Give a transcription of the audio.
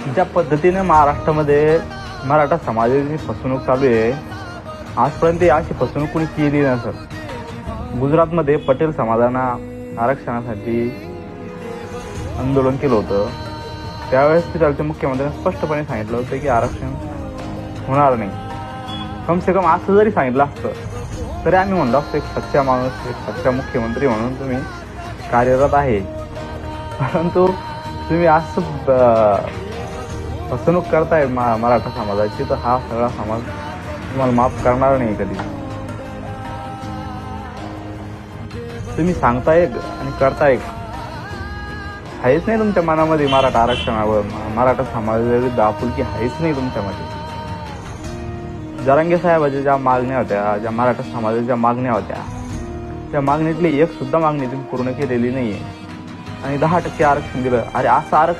ज्या पद्धतीने महाराष्ट्रामध्ये मराठा समाजाची फसवणूक चालू आहे, आजपर्यंत अशी फसवणूक कोणी केली नसेल. गुजरातमध्ये पटेल समाजानं आरक्षणासाठी आंदोलन केलं होतं. त्यावेळेस तिथलच्या मुख्यमंत्र्यांनी स्पष्टपणे सांगितलं होतं की आरक्षण होणार नाही. कम से कम असं जरी सांगितलं असतं तरी आम्ही म्हणलो असतो एक सच्चा माणूस, एक सच्चा मुख्यमंत्री म्हणून तुम्ही कार्यरत आहे. परंतु तुम्ही असं फसवणूक करताय मराठा समाजाची, तर हा सगळा समाज तुम्हाला माफ करणार नाही कधी. तुम्ही सांगताय आणि करताय, आहेच नाही तुमच्या मनामध्ये मराठा आरक्षणावर, मराठा समाजाविरुद्ध आपुलकी आहेच नाही तुमच्यामध्ये. जरांगे साहेबाच्या ज्या मागण्या होत्या, ज्या मराठा समाजाच्या मागण्या होत्या, त्या मागणीतली एक सुद्धा मागणी तुम्ही पूर्ण केलेली नाहीये आणि 10% आरक्षण दिलं. अरे असं आरक्षण